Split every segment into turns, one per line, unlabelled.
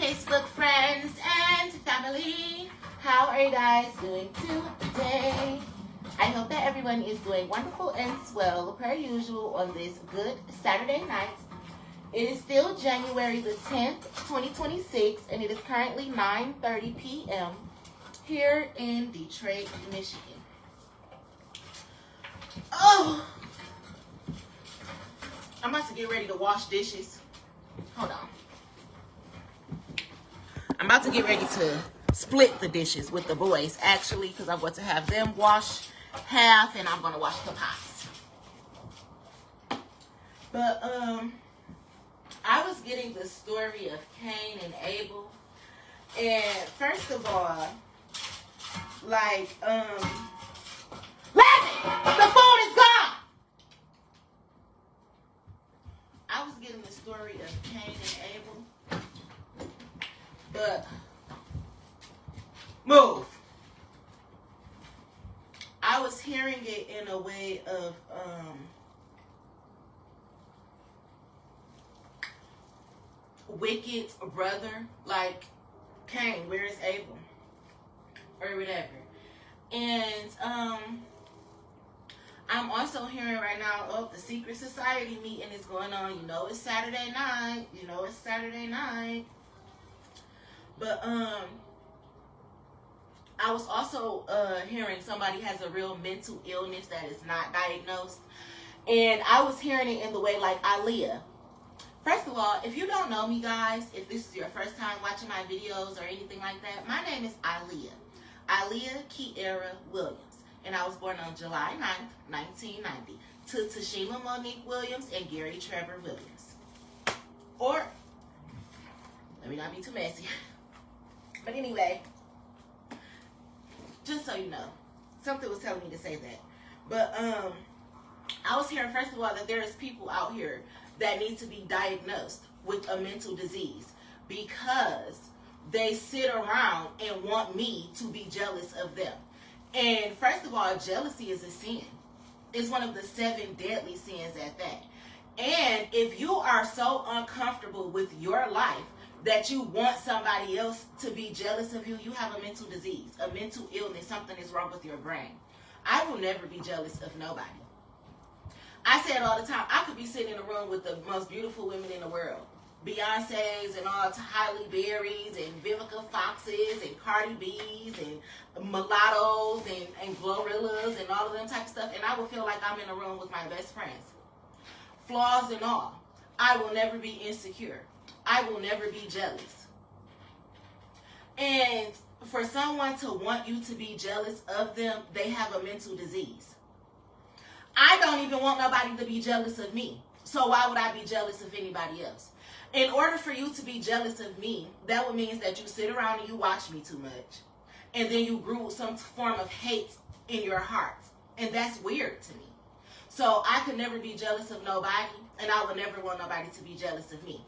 Facebook friends and family. How are you guys doing today? I hope that everyone is doing wonderful and swell per usual on this good Saturday night. It is still January the 10th, 2026, and it is currently 9:30 p.m. here in Detroit, Michigan. Oh, I'm about to get ready to wash dishes. Hold on. I'm about to get ready to split the dishes with the boys, actually, because I'm going to have them wash half and I'm going to wash the pots. But, I was getting the story of Cain and Abel. And first of all, like, Larry, the phone is gone! I was getting the story of Cain and Abel. But, move. I was hearing it in a way of, wicked brother, like Cain, where is Abel? Or whatever. And, I'm also hearing right now, oh, the secret society meeting is going on. You know it's Saturday night. But I was also hearing somebody has a real mental illness that is not diagnosed. And I was hearing it in the way like Aaliyah. First of all, if you don't know me, guys, if this is your first time watching my videos or anything like that, my name is Aaliyah. Aaliyah Kiera Williams. And I was born on July 9th, 1990 to Tashima Monique Williams and Gary Trevor Williams. Or, let me not be too messy. But anyway, just so you know, something was telling me to say that. But I was hearing, first of all, that there is people out here that need to be diagnosed with a mental disease because they sit around and want me to be jealous of them. And first of all, jealousy is a sin. It's one of the 7 deadly sins at that. And if you are so uncomfortable with your life that you want somebody else to be jealous of you, you have a mental disease, a mental illness, something is wrong with your brain. I will never be jealous of nobody. I say it all the time. I could be sitting in a room with the most beautiful women in the world. Beyonce's and all Halle Berry's and Vivica Fox's and Cardi B's and Mulatto's and Glorillaz and all of them type of stuff. And I will feel like I'm in a room with my best friends. Flaws and all. I will never be insecure. I will never be jealous. And for someone to want you to be jealous of them, they have a mental disease. I don't even want nobody to be jealous of me. So why would I be jealous of anybody else? In order for you to be jealous of me, that would mean that you sit around and you watch me too much. And then you grew some form of hate in your heart. And that's weird to me. So I could never be jealous of nobody. And I would never want nobody to be jealous of me.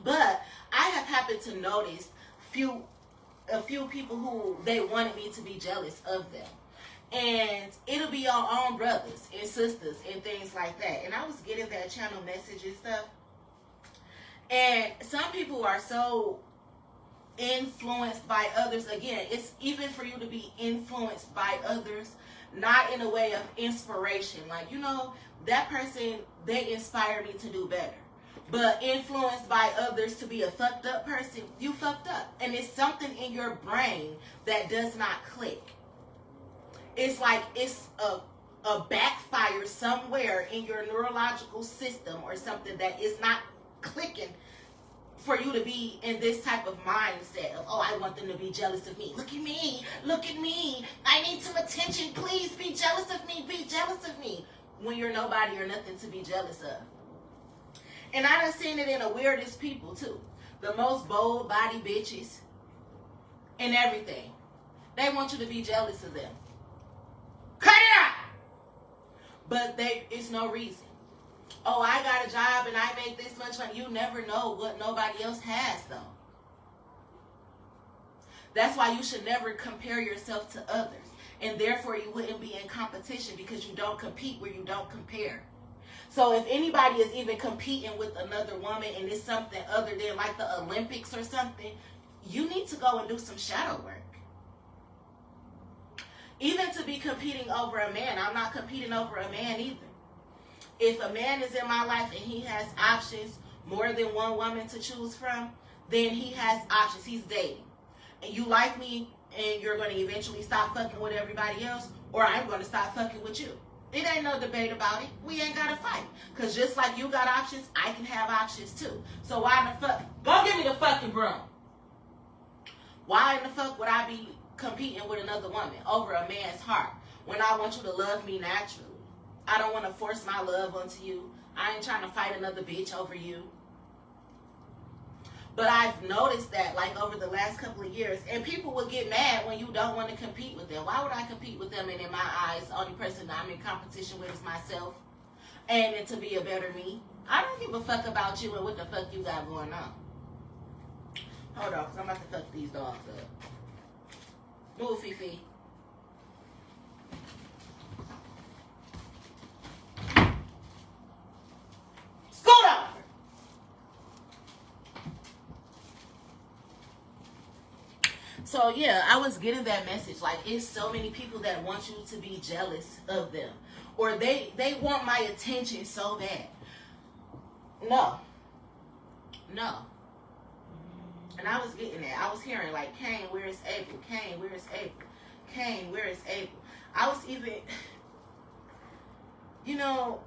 But I have happened to notice a few people who they wanted me to be jealous of them. And it'll be your own brothers and sisters and things like that. And I was getting that channel message and stuff. And some people are so influenced by others. Again, it's even for you to be influenced by others, not in a way of inspiration. Like, you know, that person, they inspire me to do better. But influenced by others to be a fucked up person, you fucked up. And it's something in your brain that does not click. It's like it's a backfire somewhere in your neurological system or something that is not clicking for you to be in this type of mindset of, oh, I want them to be jealous of me. Look at me. I need some attention. Please be jealous of me. When you're nobody or nothing to be jealous of. And I done seen it in the weirdest people too. The most bold body bitches and everything. They want you to be jealous of them. Cut it out! But it's no reason. Oh, I got a job and I make this much money. You never know what nobody else has, though. That's why you should never compare yourself to others. And therefore, you wouldn't be in competition because you don't compete where you don't compare. So if anybody is even competing with another woman and it's something other than like the Olympics or something, you need to go and do some shadow work. Even to be competing over a man, I'm not competing over a man either. If a man is in my life and he has options, more than one woman to choose from, then he has options. He's dating. And you like me and you're going to eventually stop fucking with everybody else, or I'm going to stop fucking with you. It ain't no debate about it. We ain't got to fight. Because just like you got options, I can have options too. So why in the fuck? Go give me the fucking broom. Why in the fuck would I be competing with another woman over a man's heart when I want you to love me naturally? I don't want to force my love onto you. I ain't trying to fight another bitch over you. But I've noticed that, like, over the last couple of years, and people will get mad when you don't want to compete with them. Why would I compete with them? And in my eyes, the only person that I'm in competition with is myself. And to be a better me. I don't give a fuck about you and what the fuck you got going on. Hold on, because I'm about to fuck these dogs up. Move, Fifi. Scoot over. So yeah, I was getting that message. Like, it's so many people that want you to be jealous of them, or they want my attention so bad. No. And I was getting that. I was hearing like, Kane, where is April? Kane, where is April? Kane, where is April? I was even, you know,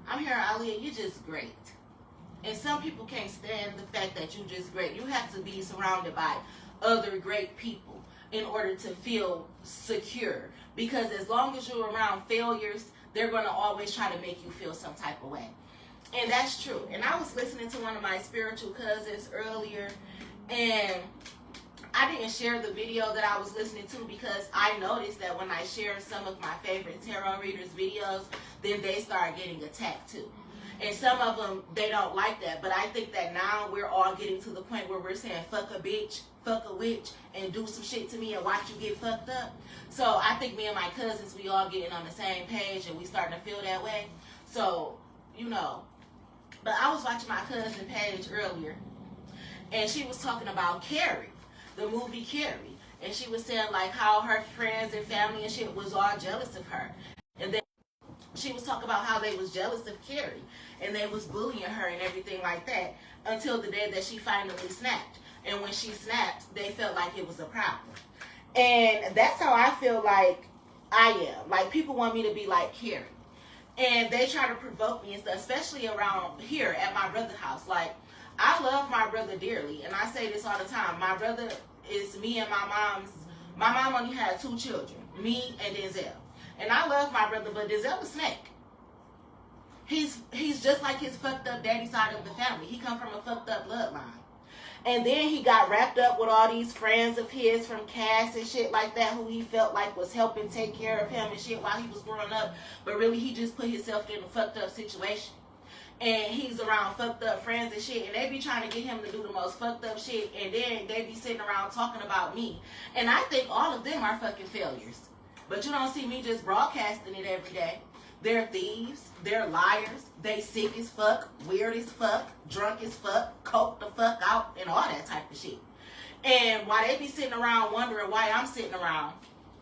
I'm hearing, Aaliyah, you're just great. And some people can't stand the fact that you're just great. You have to be surrounded by other great people in order to feel secure. Because as long as you're around failures, they're going to always try to make you feel some type of way. And that's true. And I was listening to one of my spiritual cousins earlier, and I didn't share the video that I was listening to because I noticed that when I share some of my favorite tarot readers' videos, then they start getting attacked too. And some of them, they don't like that. But I think that now we're all getting to the point where we're saying, fuck a bitch, fuck a witch, and do some shit to me and watch you get fucked up. So I think me and my cousins, we all getting on the same page and we starting to feel that way. So, you know. But I was watching my cousin Paige earlier, and she was talking about Carrie, the movie Carrie. And she was saying like how her friends and family and shit was all jealous of her. And then she was talking about how they was jealous of Carrie and they was bullying her and everything like that until the day that she finally snapped. And when she snapped, they felt like it was a problem. And that's how I feel like I am. Like, people want me to be like Carrie. And they try to provoke me and stuff, especially around here at my brother's house. Like, I love my brother dearly. And I say this all the time. My brother is me and my mom's. My mom only had 2 children, me and Denzel. And I love my brother, but Denzel a snake. He's just like his fucked up daddy side of the family. He come from a fucked up bloodline. And then he got wrapped up with all these friends of his from Cass and shit like that, who he felt like was helping take care of him and shit while he was growing up. But really, he just put himself in a fucked up situation. And he's around fucked up friends and shit. And they be trying to get him to do the most fucked up shit. And then they be sitting around talking about me. And I think all of them are fucking failures. But you don't see me just broadcasting it every day. They're thieves. They're liars. They sick as fuck, weird as fuck, drunk as fuck, coked the fuck out, and all that type of shit. And while they be sitting around wondering why I'm sitting around,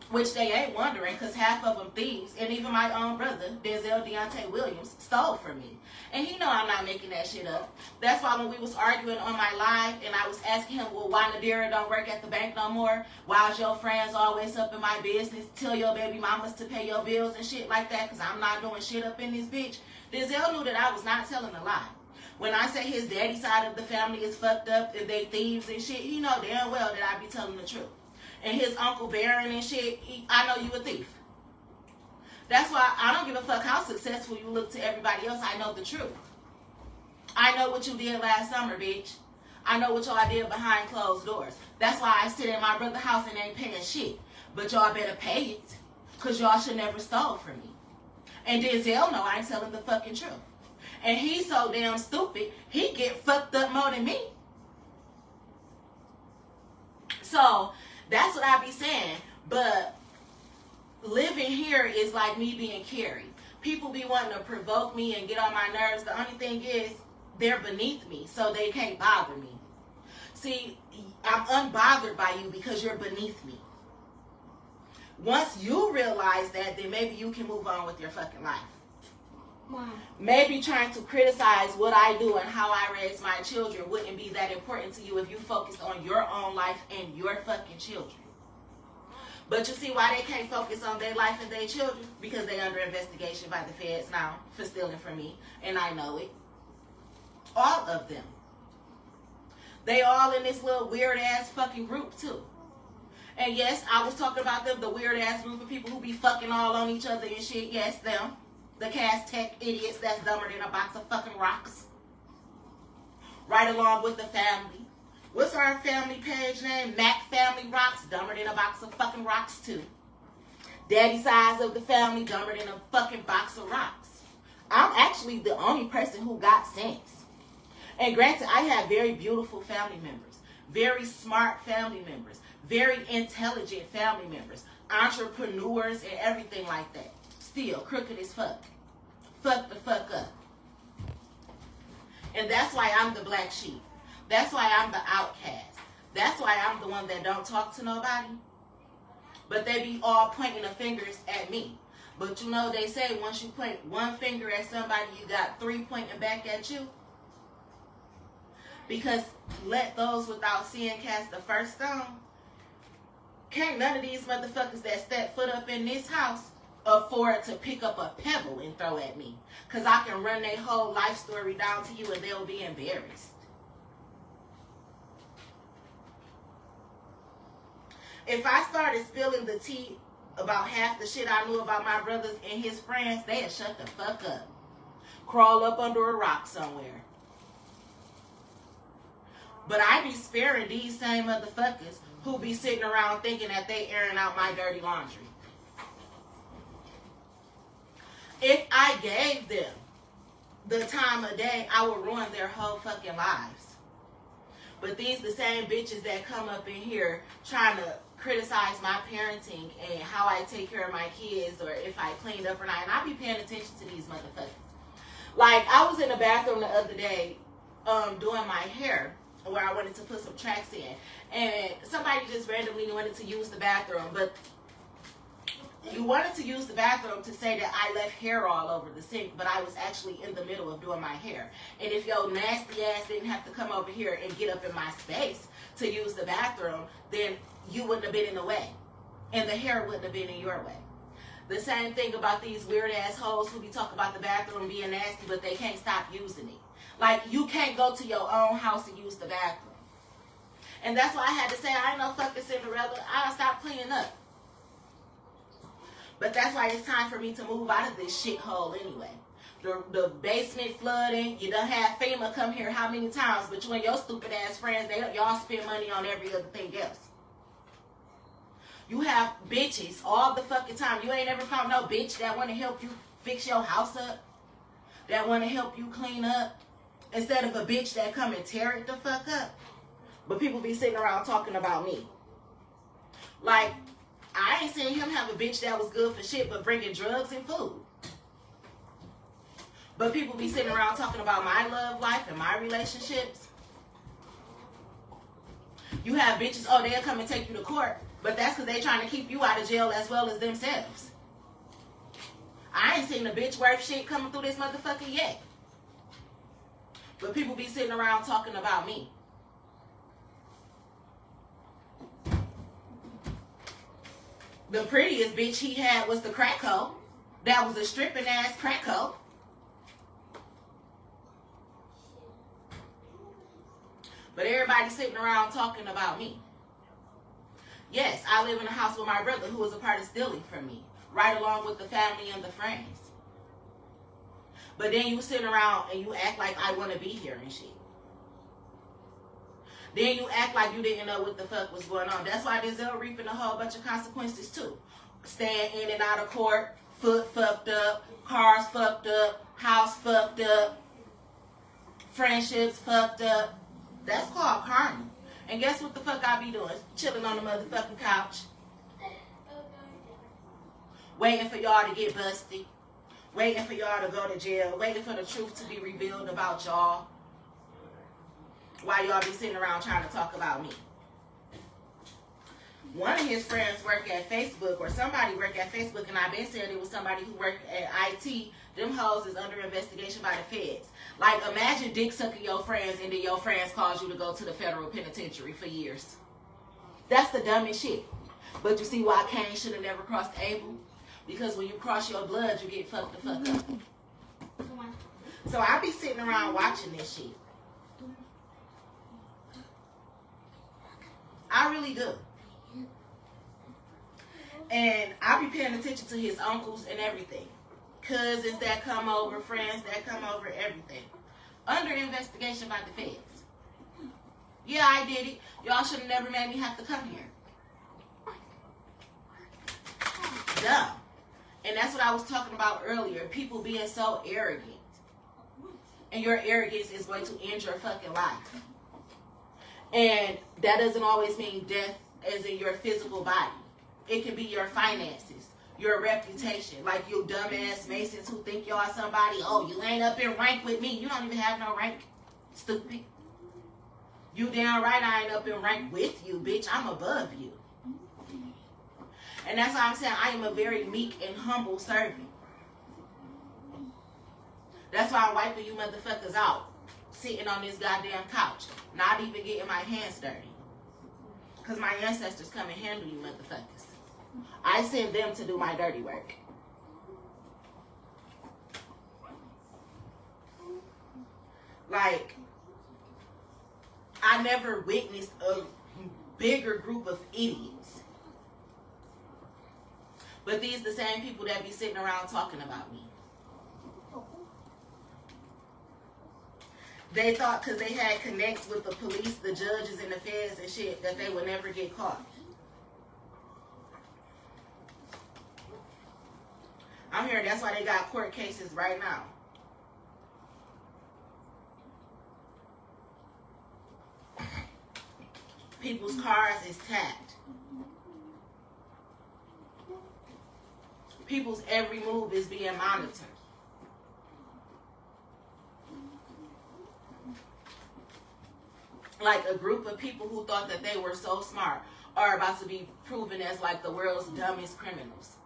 which they ain't wondering, because half of them thieves, and even my own brother, Denzel Deontay Williams, stole from me. And he know I'm not making that shit up. That's why when we was arguing on my live, and I was asking him, well, why Nadira don't work at the bank no more? Why's your friends always up in my business? Tell your baby mamas to pay your bills and shit like that, because I'm not doing shit up in this bitch. Denzel knew that I was not telling a lie. When I say his daddy side of the family is fucked up and they thieves and shit, he know damn well that I be telling the truth. And his Uncle Barron and shit, I know you a thief. That's why I don't give a fuck how successful you look to everybody else. I know the truth. I know what you did last summer, bitch. I know what y'all did behind closed doors. That's why I sit in my brother's house and ain't paying shit. But y'all better pay it, because y'all should never stole from me. And Denzel know I ain't telling the fucking truth. And he's so damn stupid, he get fucked up more than me. So, that's what I be saying. But living here is like me being carried. People be wanting to provoke me and get on my nerves. The only thing is, they're beneath me, so they can't bother me. See, I'm unbothered by you because you're beneath me. Once you realize that, then maybe you can move on with your fucking life. Wow. Maybe trying to criticize what I do and how I raise my children wouldn't be that important to you if you focused on your own life and your fucking children. But you see why they can't focus on their life and their children? Because they under investigation by the feds now for stealing from me, and I know it. All of them. They all in this little weird ass fucking group too. And yes, I was talking about them, the weird ass group of people who be fucking all on each other and shit. Yes, them. The Cass Tech idiots that's dumber than a box of fucking rocks. Right along with the family. What's our family page name? Mac Family Rocks, dumber than a box of fucking rocks too. Daddy size of the family, dumber than a fucking box of rocks. I'm actually the only person who got sense. And granted, I have very beautiful family members, very smart family members, very intelligent family members, entrepreneurs and everything like that. Still crooked as fuck. Fuck the fuck up. And that's why I'm the black sheep. That's why I'm the outcast. That's why I'm the one that don't talk to nobody. But they be all pointing the fingers at me. But you know, they say once you point one finger at somebody, you got three pointing back at you. Because let those without seeing cast the first stone. Can't none of these motherfuckers that step foot up in this house afford to pick up a pebble and throw at me. Because I can run their whole life story down to you and they'll be embarrassed. If I started spilling the tea about half the shit I knew about my brothers and his friends, they'd shut the fuck up. Crawl up under a rock somewhere. But I be sparing these same motherfuckers who be sitting around thinking that they airing out my dirty laundry. If I gave them the time of day, I would ruin their whole fucking lives. But these the same bitches that come up in here trying to criticize my parenting and how I take care of my kids or if I cleaned up or not. And I be paying attention to these motherfuckers. Like, I was in the bathroom the other day doing my hair where I wanted to put some tracks in. And somebody just randomly wanted to use the bathroom. But you wanted to use the bathroom to say that I left hair all over the sink, but I was actually in the middle of doing my hair. And if your nasty ass didn't have to come over here and get up in my space to use the bathroom, then you wouldn't have been in the way. And the hair wouldn't have been in your way. The same thing about these weird assholes who be talking about the bathroom being nasty, but they can't stop using it. Like, you can't go to your own house and use the bathroom. And that's why I had to say, I ain't no fucking Cinderella. I'll stop cleaning up. But that's why it's time for me to move out of this shithole anyway. The basement flooding, you done had FEMA come here how many times, but you and your stupid ass friends, y'all spend money on every other thing else. You have bitches all the fucking time. You ain't ever found no bitch that want to help you fix your house up, that want to help you clean up, instead of a bitch that come and tear it the fuck up. But people be sitting around talking about me. Like, I ain't seen him have a bitch that was good for shit but bringing drugs and food. But people be sitting around talking about my love life and my relationships. You have bitches, oh, they'll come and take you to court, but that's because they trying to keep you out of jail as well as themselves. I ain't seen a bitch worth shit coming through this motherfucker yet. But people be sitting around talking about me. The prettiest bitch he had was the crack hoe. That was a stripping ass crack hoe. But everybody sitting around talking about me. Yes, I live in a house with my brother who was a part of stealing from me. Right along with the family and the friends. But then you sit around and you act like I want to be here and shit. Then you act like you didn't know what the fuck was going on. That's why Denzel reaping a whole bunch of consequences too. Staying in and out of court, foot fucked up, cars fucked up, house fucked up, friendships fucked up. That's called karma. And guess what the fuck I be doing? Chilling on the motherfucking couch. waiting for y'all to get busted, waiting for y'all to go to jail, waiting for the truth to be revealed about y'all, while y'all be sitting around trying to talk about me. One of his friends work at Facebook, or somebody work at Facebook, and I've been saying it was somebody who worked at IT. Them hoes is under investigation by the feds. Like, imagine dick sucking your friends, and then your friends cause you to go to the federal penitentiary for years. That's the dumbest shit. But you see why Cain should have never crossed Abel? Because when you cross your blood, you get fucked the fuck up. So I be sitting around watching this shit. I really do. And I be paying attention to his uncles and everything. Cousins that come over, friends that come over, everything. Under investigation by the feds. Yeah, I did it. Y'all should have never made me have to come here. Dumb. And that's what I was talking about earlier. People being so arrogant. And your arrogance is going to end your fucking life. And that doesn't always mean death as in your physical body. It can be your finances, your reputation. Like you dumbass Masons who think y'all somebody. Oh, you ain't up in rank with me. You don't even have no rank. Stupid. You damn right I ain't up in rank with you, bitch. I'm above you. And that's why I'm saying I am a very meek and humble servant. That's why I'm wiping you motherfuckers out. Sitting on this goddamn couch. Not even getting my hands dirty. Because my ancestors come and handle you motherfuckers. I send them to do my dirty work. Like, I never witnessed a bigger group of idiots. But these the same people that be sitting around talking about me. They thought because they had connects with the police, the judges, and the feds and shit, that they would never get caught. I'm hearing that's why they got court cases right now. People's cars is tapped. People's every move is being monitored. Like a group of people who thought that they were so smart are about to be proven as like the world's dumbest criminals.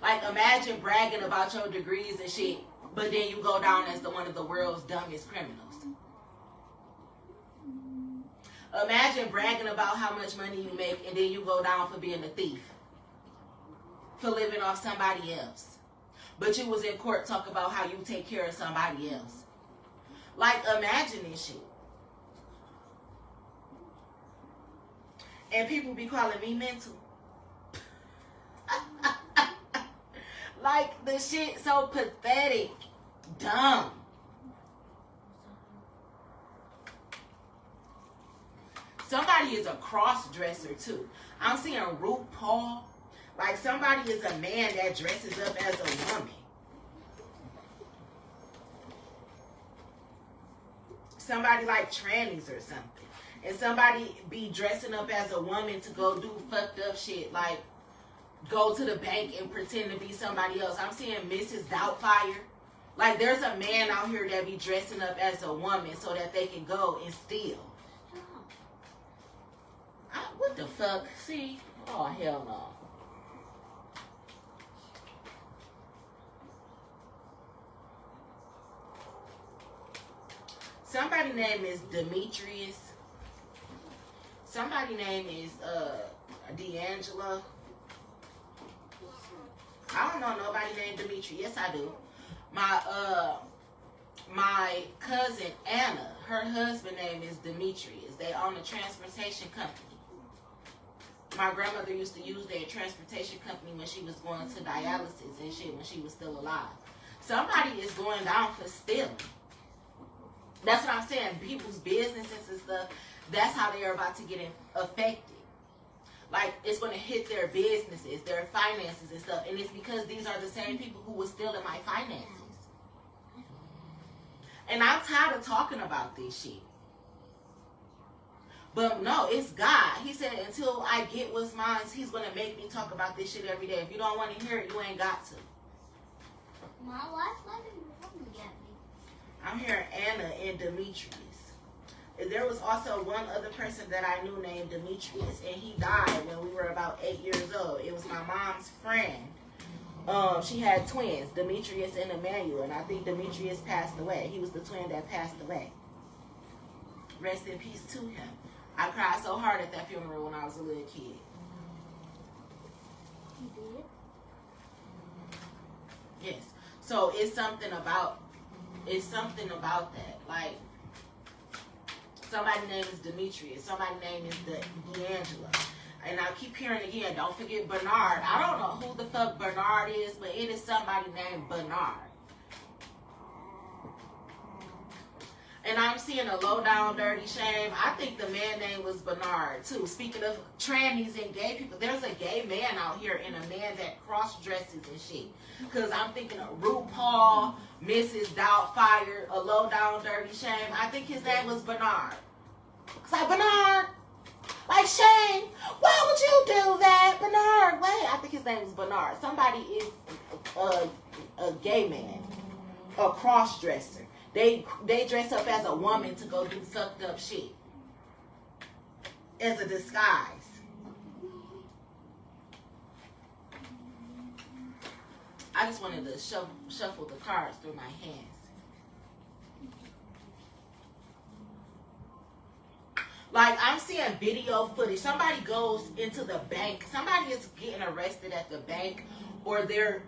Like imagine bragging about your degrees and shit, but then you go down as one of the world's dumbest criminals. Imagine bragging about how much money you make and then you go down for being a thief. For living off somebody else. But you was in court talking about how you take care of somebody else. Like imagine this shit. And people be calling me mental. Like the shit so pathetic. Dumb. Somebody is a cross-dresser too. I'm seeing RuPaul. Like somebody is a man that dresses up as a woman. Somebody like trannies or something. And somebody be dressing up as a woman to go do fucked up shit. Like go to the bank and pretend to be somebody else. I'm seeing Mrs. Doubtfire. Like there's a man out here that be dressing up as a woman so that they can go and steal. What the fuck? See? Oh, hell no. Somebody name is Demetrius. Somebody name is D'Angela. I don't know nobody named Demetrius. Yes, I do. My cousin Anna, her husband name is Demetrius. They own a transportation company. My grandmother used to use their transportation company when she was going to dialysis and shit when she was still alive. Somebody is going down for stealing. That's what I'm saying. People's businesses and stuff, that's how they are about to get affected. Like, it's going to hit their businesses, their finances and stuff. And it's because these are the same people who were stealing my finances. And I'm tired of talking about this shit. But no, it's God. He said, until I get what's mine, he's going to make me talk about this shit every day. If you don't want to hear it, you ain't got to.
My wife's looking at me.
I'm hearing Anna and Demetrius. There was also one other person that I knew named Demetrius, and he died when we were about 8 years old. It was my mom's friend. She had twins, Demetrius and Emmanuel, and I think Demetrius passed away. He was the twin that passed away. Rest in peace to him. I cried so hard at that funeral when I was a little kid.
You did?
Yes. So it's something about that. Like, somebody's name is Demetrius. Somebody's name is D'Angela. And I keep hearing again, don't forget Bernard. I don't know who the fuck Bernard is, but it is somebody named Bernard. And I'm seeing a low down dirty shame. I think the man name was Bernard too. Speaking of trannies and gay people, there's a gay man out here and a man that cross dresses and shit. Cause I'm thinking of RuPaul, Mrs. Doubtfire, a low down dirty shame. I think his name was Bernard. It's like, Bernard, like, Shane, why would you do that? Bernard, wait. I think his name is Bernard. Somebody is a gay man, a cross dresser. They dress up as a woman to go do fucked up shit. As a disguise. I just wanted to shuffle the cards through my hands. Like, I'm seeing video footage. Somebody goes into the bank. Somebody is getting arrested at the bank, or they're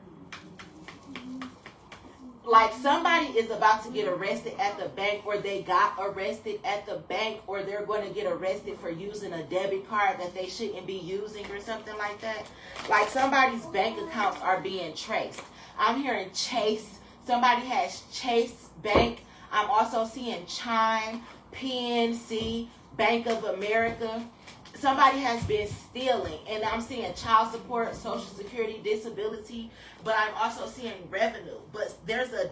like, somebody is about to get arrested at the bank, or they got arrested at the bank, or they're going to get arrested for using a debit card that they shouldn't be using or something like that. Like, somebody's bank accounts are being traced. I'm hearing Chase. Somebody has Chase Bank. I'm also seeing Chime, PNC, Bank of America. Somebody has been stealing, and I'm seeing child support, Social Security, disability, but I'm also seeing revenue. But there's a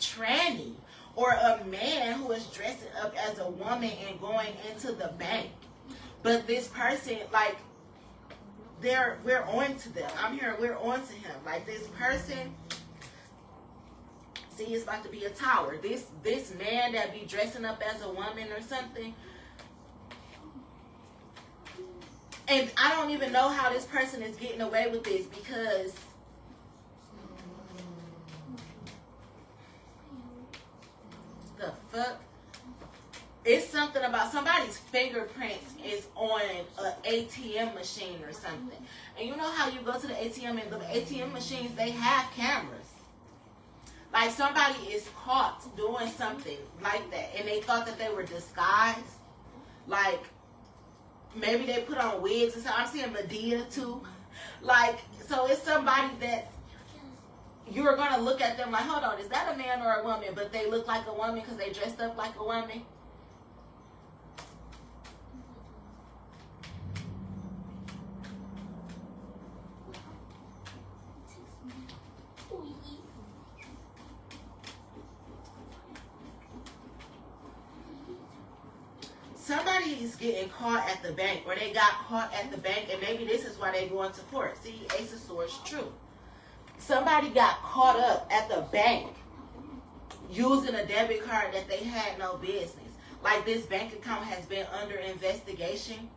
tranny or a man who is dressing up as a woman and going into the bank. But this person, like, we're on to them. I'm hearing we're on to him. Like, this person, see, it's about to be a tower. This man that be dressing up as a woman or something. And I don't even know how this person is getting away with this, because the fuck? It's something about somebody's fingerprints is on an ATM machine or something. And you know how you go to the ATM, and the ATM machines, they have cameras. Like, somebody is caught doing something like that, and they thought that they were disguised. Like, maybe they put on wigs and stuff. I'm seeing Medea too. Like, so it's somebody that you're going to look at them like, hold on, is that a man or a woman? But they look like a woman because they dressed up like a woman. Somebody's getting caught at the bank, or they got caught at the bank, and maybe this is why they go into court. See, Ace of Swords, true. Somebody got caught up at the bank using a debit card that they had no business. Like, this bank account has been under investigation.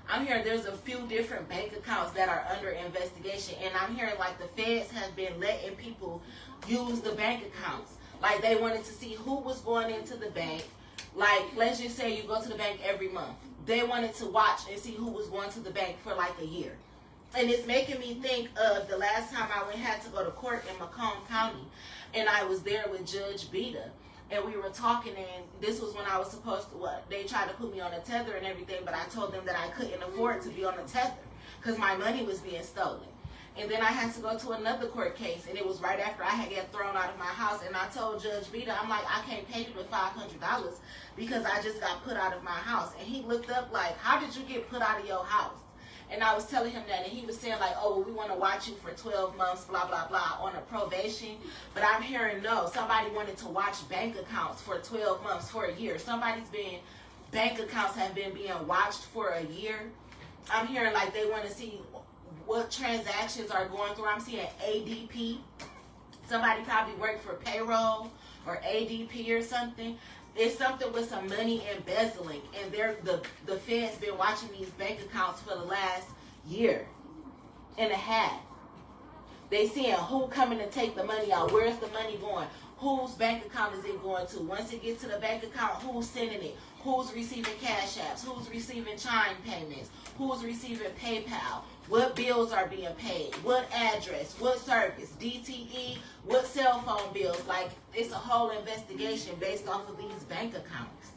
I'm hearing there's a few different bank accounts that are under investigation, and I'm hearing like the feds have been letting people use the bank accounts. Like, they wanted to see who was going into the bank. Like, let's just say you go to the bank every month. They wanted to watch and see who was going to the bank for like a year. And it's making me think of the last time I had to go to court in Macomb County. And I was there with Judge Beta. And we were talking, and this was when I was supposed to, they tried to put me on a tether and everything, but I told them that I couldn't afford to be on a tether because my money was being stolen. And then I had to go to another court case, and it was right after I had got thrown out of my house. And I told Judge Beta, I'm like, I can't pay you the $500 because I just got put out of my house. And he looked up like, how did you get put out of your house? And I was telling him that, and he was saying like, oh, well, we want to watch you for 12 months, blah, blah, blah, on a probation. But I'm hearing no, somebody wanted to watch bank accounts for 12 months, for a year. Somebody's been bank accounts have been being watched for a year. I'm hearing like they want to see what transactions are going through. I'm seeing ADP. Somebody probably worked for payroll or ADP or something. It's something with some money embezzling, and the Fed's been watching these bank accounts for the last year and a half. They seeing who coming to take the money out. Where's the money going? Whose bank account is it going to? Once it gets to the bank account, who's sending it? Who's receiving cash apps? Who's receiving Chime payments? Who's receiving PayPal? What bills are being paid? What address? What service? DTE? What cell phone bills? Like, it's a whole investigation based off of these bank accounts.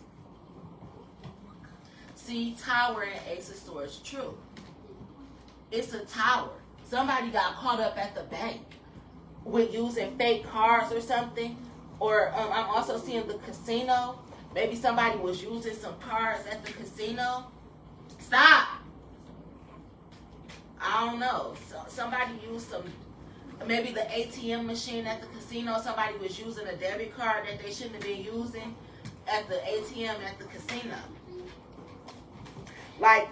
See, tower and Ace of Swords, true. It's a tower. Somebody got caught up at the bank with using fake cards or something. Or I'm also seeing the casino. Maybe somebody was using some cards at the casino. Stop. I don't know. So somebody used some, maybe the ATM machine at the casino. Somebody was using a debit card that they shouldn't have been using at the ATM at the casino. Like,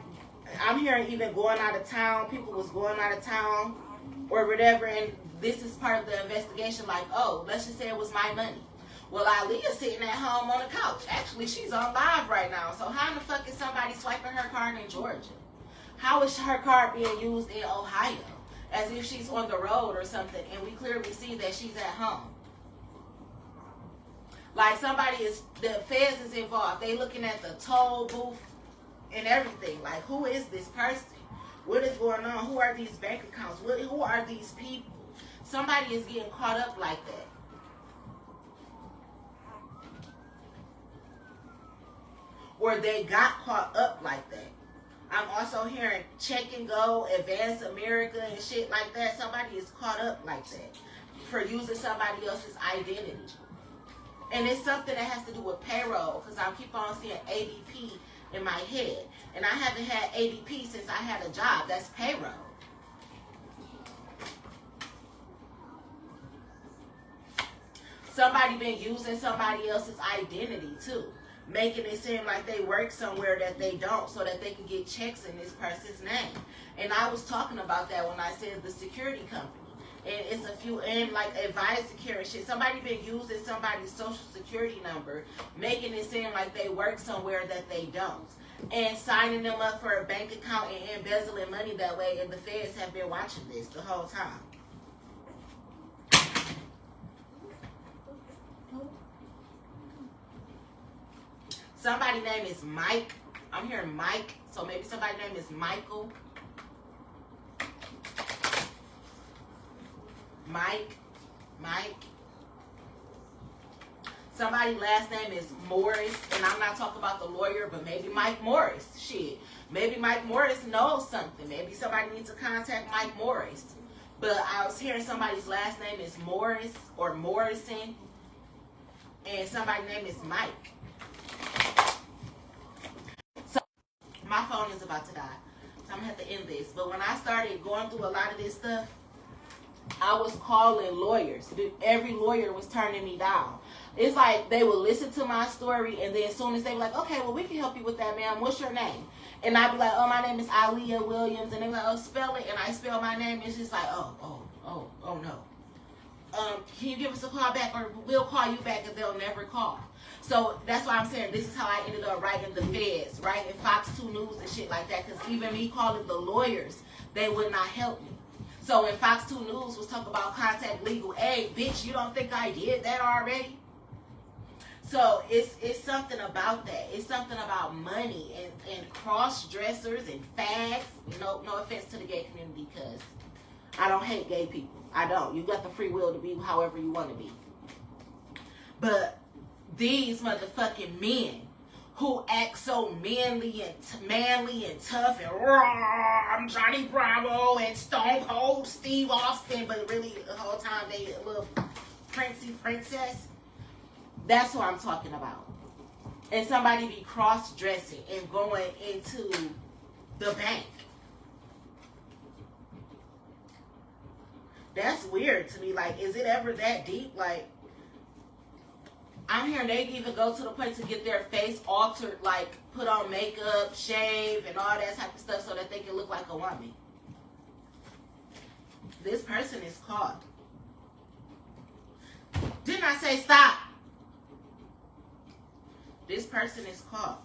I'm hearing even going out of town. People was going out of town or whatever, and this is part of the investigation. Like, oh, let's just say it was my money. Well, Aaliyah's sitting at home on the couch. Actually, she's on live right now. So how in the fuck is somebody swiping her card in Georgia? How is her card being used in Ohio? As if she's on the road or something, and we clearly see that she's at home. Like, the feds is involved. They looking at the toll booth and everything. Like, who is this person? What is going on? Who are these bank accounts? Who are these people? Somebody is getting caught up like that. Or they got caught up like that. I'm also hearing Check and Go, Advance America, and shit like that. Somebody is caught up like that for using somebody else's identity. And it's something that has to do with payroll, because I keep on seeing ADP in my head. And I haven't had ADP since I had a job. That's payroll. Somebody been using somebody else's identity too, making it seem like they work somewhere that they don't, so that they can get checks in this person's name. And I was talking about that when I said the security company. And it's a few, and like Advice Secure and shit. Somebody been using somebody's social security number, making it seem like they work somewhere that they don't, and signing them up for a bank account and embezzling money that way. And the feds have been watching this the whole time. Somebody's name is Mike. I'm hearing Mike. So maybe somebody's name is Michael. Mike. Somebody's last name is Morris. And I'm not talking about the lawyer, but maybe Mike Morris. Shit. Maybe Mike Morris knows something. Maybe somebody needs to contact Mike Morris. But I was hearing somebody's last name is Morris or Morrison. And somebody's name is Mike. So my phone is about to die. So I'm going to have to end this. But when I started going through a lot of this stuff, I was calling lawyers. Every lawyer was turning me down. It's like they would listen to my story, and then as soon as they were like, okay, well, we can help you with that, ma'am. What's your name? And I'd be like, oh, my name is Aaliyah Williams. And they were like, oh, spell it. And I spell my name. It's just like, oh, no. Can you give us a call back, or we'll call you back, and they'll never call. So that's why I'm saying this is how I ended up writing the feds, right? And Fox 2 News and shit like that. Because even me calling the lawyers, they would not help me. So when Fox 2 News was talking about contact legal aid, bitch, you don't think I did that already? So it's something about that. It's something about money and cross-dressers and fags. No offense to the gay community, because I don't hate gay people. I don't. You got the free will to be however you want to be. But these motherfucking men who act so manly and tough and raw, I'm Johnny Bravo and Stone Cold Steve Austin, but really the whole time they a little princess. That's what I'm talking about. And somebody be cross-dressing and going into the bank. That's weird to me. Like, is it ever that deep? Like, I'm hearing they even go to the point to get their face altered, like put on makeup, shave, and all that type of stuff so that they can look like a woman. This person is caught. Didn't I say stop? This person is caught.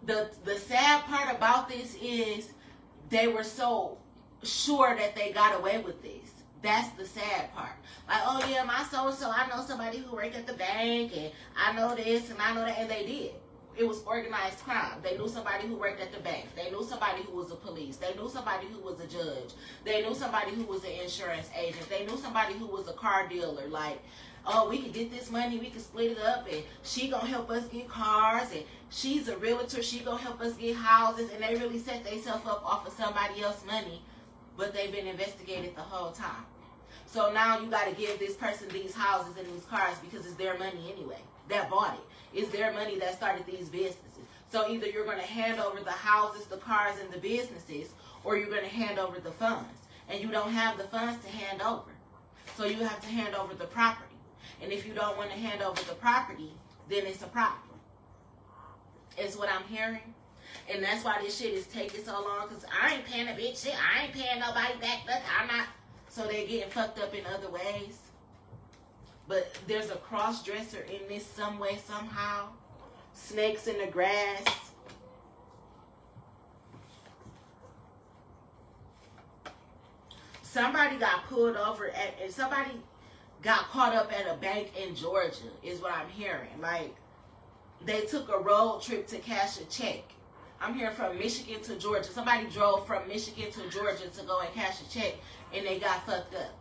The sad part about this is they were so sure that they got away with this. That's the sad part. Like, oh yeah, my so-and-so, I know somebody who worked at the bank, and I know this, and I know that, and they did. It was organized crime. They knew somebody who worked at the bank. They knew somebody who was a police. They knew somebody who was a judge. They knew somebody who was an insurance agent. They knew somebody who was a car dealer. Like, oh, we can get this money, we can split it up, and she gonna help us get cars, and she's a realtor, she gonna help us get houses, and they really set themselves up off of somebody else's money, but they've been investigated the whole time. So now you gotta give this person these houses and these cars because it's their money anyway. That bought it. It's their money that started these businesses. So either you're gonna hand over the houses, the cars, and the businesses, or you're gonna hand over the funds. And you don't have the funds to hand over. So you have to hand over the property. And if you don't want to hand over the property, then it's a problem. Is what I'm hearing. And that's why this shit is taking so long, because I ain't paying a bitch shit. I ain't paying nobody back. Look, I'm not. So they're getting fucked up in other ways. But there's a cross-dresser in this some way, somehow. Snakes in the grass. Somebody got pulled over and somebody got caught up at a bank in Georgia, is what I'm hearing. Like, they took a road trip to cash a check. I'm hearing from Michigan to Georgia. Somebody drove from Michigan to Georgia to go and cash a check, and they got fucked up.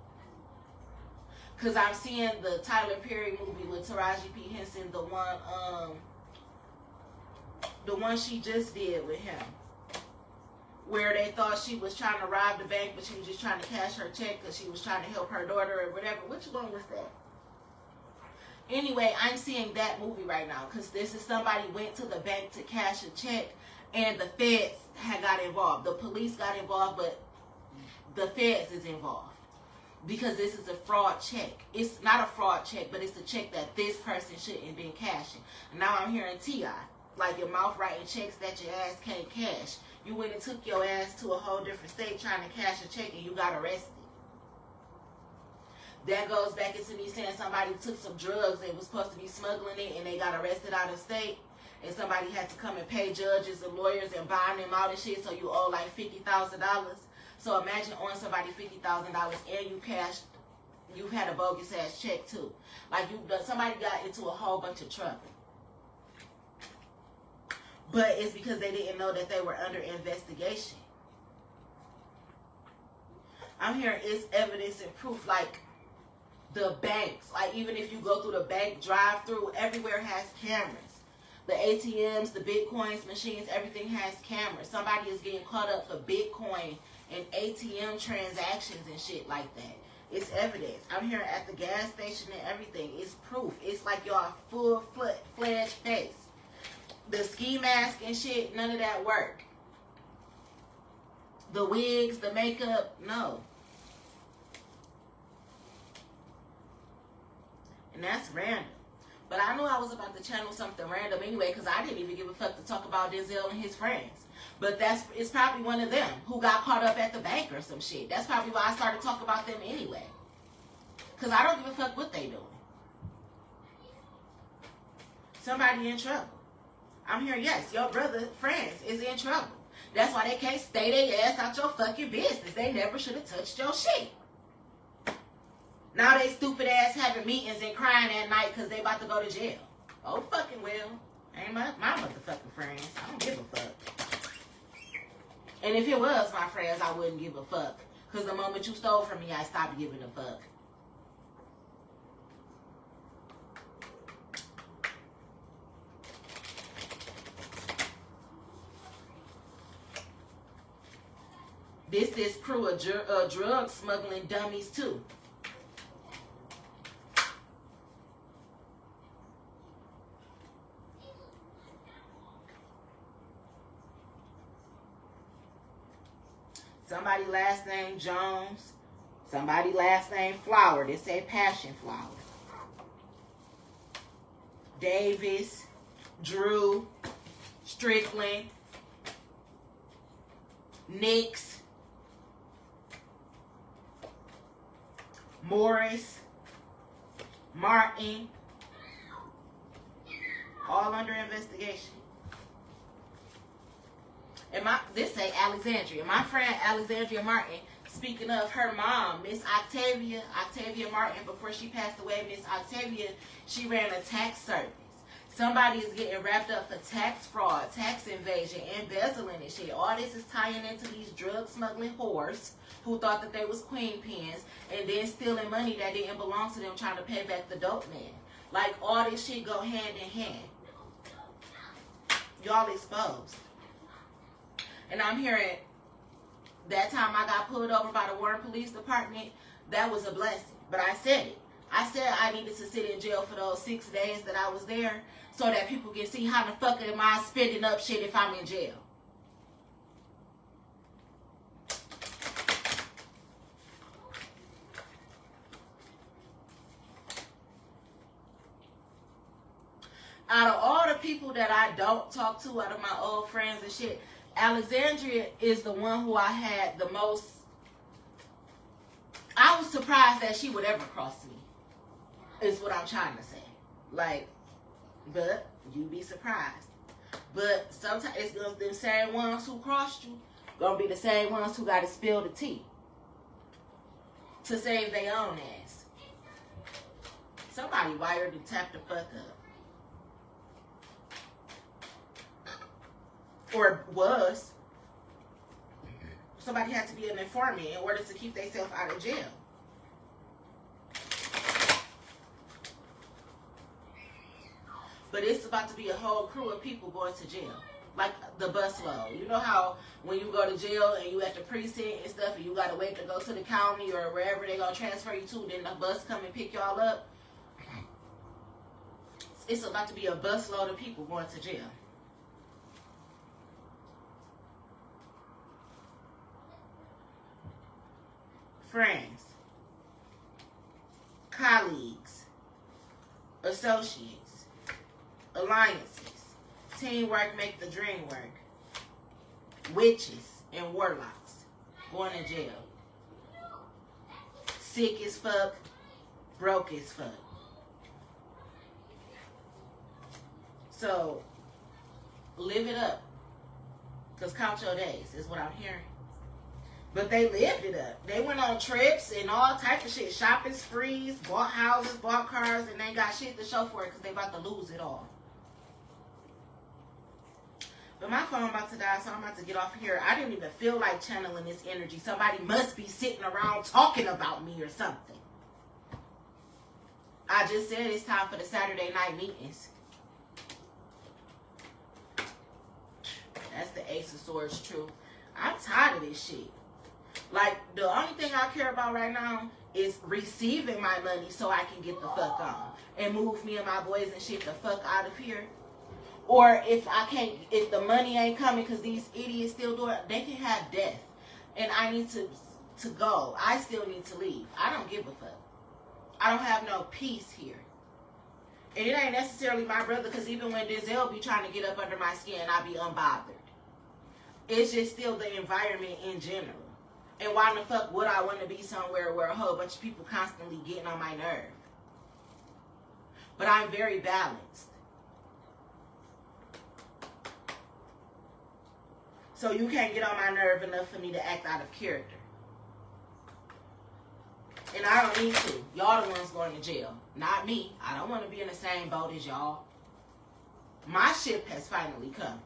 Because I'm seeing the Tyler Perry movie with Taraji P. Henson, the one she just did with him, where they thought she was trying to rob the bank, but she was just trying to cash her check because she was trying to help her daughter or whatever. Which one was that? Anyway, I'm seeing that movie right now because this is somebody went to the bank to cash a check, and the feds had got involved. The police got involved, but the feds is involved because this is a fraud check. It's not a fraud check, but it's a check that this person shouldn't have been cashing. And now I'm hearing T.I. like your mouth writing checks that your ass can't cash. You went and took your ass to a whole different state trying to cash a check and you got arrested. That goes back into me saying somebody took some drugs, they was supposed to be smuggling it, and they got arrested out of state. And somebody had to come and pay judges and lawyers and buying them out and shit, so you owe like $50,000. So imagine owing somebody $50,000 and you've had a bogus ass check too. Like somebody got into a whole bunch of trouble. But it's because they didn't know that they were under investigation. I'm hearing it's evidence and proof, like the banks. Like even if you go through the bank drive-through, everywhere has cameras. The ATMs, the Bitcoins, machines, everything has cameras. Somebody is getting caught up for Bitcoin and ATM transactions and shit like that. It's evidence. I'm hearing at the gas station and everything. It's proof. It's like your full-fledged face. The ski mask and shit, none of that work. The wigs, the makeup, no. And that's random. But I knew I was about to channel something random anyway, because I didn't even give a fuck to talk about Denzel and his friends. But it's probably one of them who got caught up at the bank or some shit. That's probably why I started talking about them anyway. Because I don't give a fuck what they doing. Somebody in trouble. I'm hearing, yes, your brother, friends, is in trouble. That's why they can't stay their ass out your fucking business. They never should have touched your shit. Now they stupid ass having meetings and crying at night because they about to go to jail. Oh, fucking well. Ain't my motherfucking friends. I don't give a fuck. And if it was my friends, I wouldn't give a fuck. Because the moment you stole from me, I stopped giving a fuck. This crew of drug smuggling dummies too. Somebody last name Jones. Somebody last name Flower. They say Passion Flower. Davis, Drew, Strickland, Nix, Morris, Martin, all under investigation. And this say Alexandria. My friend Alexandria Martin, speaking of her mom, Miss Octavia Martin, before she passed away, Miss Octavia, she ran a tax service. Somebody is getting wrapped up for tax fraud, tax invasion, embezzling and shit. All this is tying into these drug smuggling whores who thought that they was queen pins and then stealing money that didn't belong to them, trying to pay back the dope man. Like, all this shit go hand in hand. Y'all exposed. And I'm hearing that time I got pulled over by the Warren Police Department, that was a blessing. But I said it. I said I needed to sit in jail for those 6 days that I was there so that people can see how the fuck am I spending up shit if I'm in jail. Out of all the people that I don't talk to, out of my old friends and shit, Alexandria is the one who I had the most. I was surprised that she would ever cross me, is what I'm trying to say. Like, but you be surprised. But sometimes it's the same ones who crossed you gonna be the same ones who gotta spill the tea to save their own ass. Somebody wired and tapped the fuck up. Or was. Somebody had to be an informant in order to keep themselves out of jail. But it's about to be a whole crew of people going to jail. Like the bus load. You know how when you go to jail and you at the precinct and stuff and you got to wait to go to the county or wherever they're going to transfer you to, then the bus come and pick y'all up? It's about to be a bus load of people going to jail. Friends, colleagues, associates, alliances, teamwork make the dream work, witches and warlocks going to jail, sick as fuck, broke as fuck. So, live it up, because count your days is what I'm hearing. But they lived it up. They went on trips and all type of shit. Shopping sprees, bought houses, bought cars, and they got shit to show for it because they about to lose it all. But my phone about to die, so I'm about to get off here. I didn't even feel like channeling this energy. Somebody must be sitting around talking about me or something. I just said it's time for the Saturday night meetings. That's the Ace of Swords truth. I'm tired of this shit. Like, the only thing I care about right now is receiving my money so I can get the fuck on and move me and my boys and shit the fuck out of here. Or if I can't, if the money ain't coming because these idiots still do it, they can have death. And I need to go. I still need to leave. I don't give a fuck. I don't have no peace here. And it ain't necessarily my brother, because even when Denzel be trying to get up under my skin, I be unbothered. It's just still the environment in general. And why the fuck would I want to be somewhere where a whole bunch of people constantly getting on my nerve? But I'm very balanced. So you can't get on my nerve enough for me to act out of character. And I don't need to. Y'all the ones going to jail. Not me. I don't want to be in the same boat as y'all. My ship has finally come.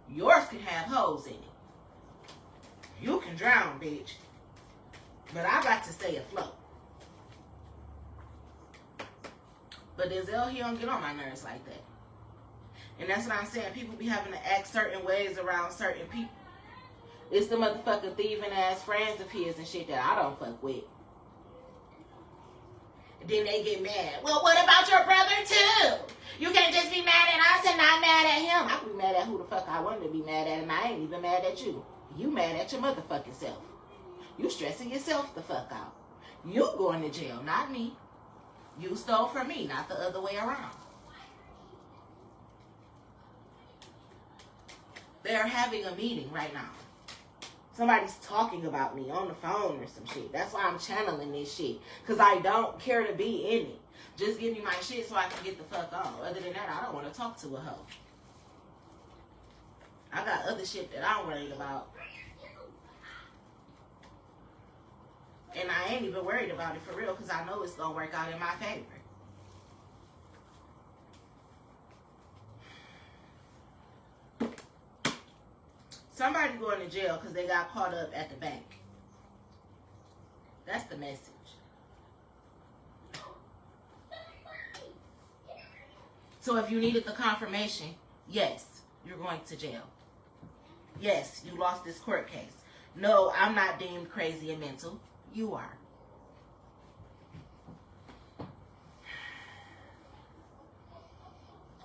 Yours can have holes in it. You can drown, bitch. But I got to stay afloat. But Denzel, he don't get on my nerves like that. And that's what I'm saying. People be having to act certain ways around certain people. It's the motherfucking thieving ass friends of his and shit that I don't fuck with. And then they get mad. Well, what about your brother too? You can't just be mad at us and not mad at him. I can be mad at who the fuck I wanted to be mad at, and I ain't even mad at you. You mad at your motherfucking self. You stressing yourself the fuck out. You going to jail, not me. You stole from me, not the other way around. They're having a meeting right now. Somebody's talking about me on the phone or some shit. That's why I'm channeling this shit. Because I don't care to be in it. Just give me my shit so I can get the fuck on. Other than that, I don't want to talk to a hoe. I got other shit that I'm worried about. And I ain't even worried about it for real because I know it's going to work out in my favor. Somebody going to jail because they got caught up at the bank. That's the message. So if you needed the confirmation, yes, you're going to jail. Yes, you lost this court case. No, I'm not deemed crazy and mental. You are.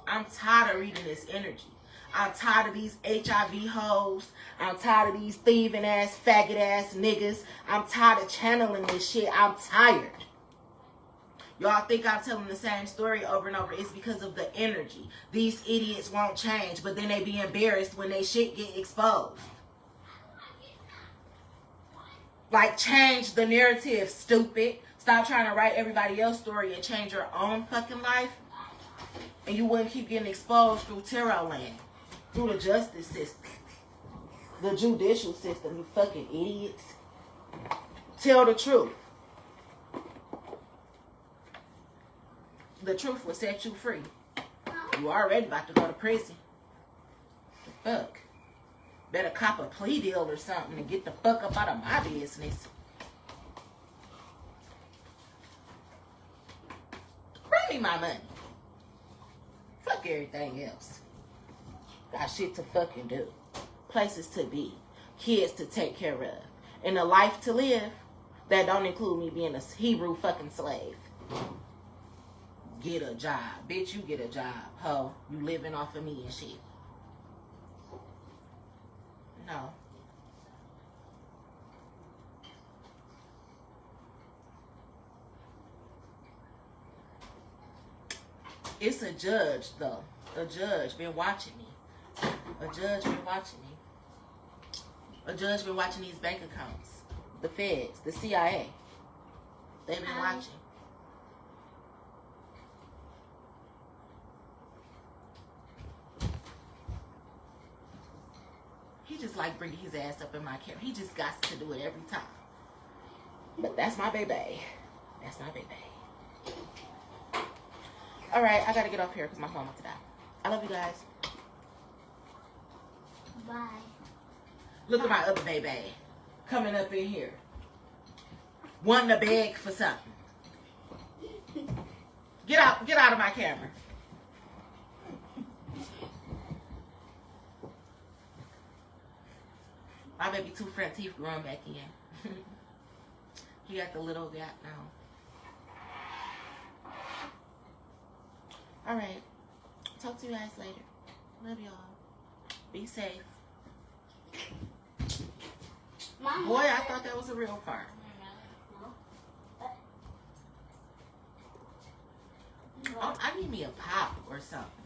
I'm tired of reading this energy. I'm tired of these HIV hoes. I'm tired of these thieving ass, faggot ass niggas. I'm tired of channeling this shit. I'm tired. Y'all think I'm telling the same story over and over. It's because of the energy. These idiots won't change, but then they be embarrassed when they shit get exposed. Like, change the narrative, stupid. Stop trying to write everybody else's story and change your own fucking life. And you wouldn't keep getting exposed through tarot land. Through the justice system. The judicial system, you fucking idiots. Tell the truth. The truth will set you free. You already about to go to prison. The fuck? Better cop a plea deal or something and get the fuck up out of my business. Bring me my money. Fuck everything else. Got shit to fucking do. Places to be. Kids to take care of. And a life to live that don't include me being a Hebrew fucking slave. Get a job. Bitch, you get a job, ho. You living off of me and shit. No. It's a judge, though. A judge been watching me. A judge been watching me. A judge been watching these bank accounts. The feds, the CIA. They've been watching. He just like bringing his ass up in my camera. He just got to do it every time. But that's my baby. That's my baby. Alright, I gotta get off here because my phone wants to die. I love you guys.
Bye.
Look at my other baby coming up in here. Wanting to beg for something. Get out of my camera. My baby two front teeth growing back in. He got the little gap now. Alright. Talk to you guys later. Love y'all. Be safe.
Mom,
Boy, I thought that was a real farm.
No.
Oh, I need me a pop or something.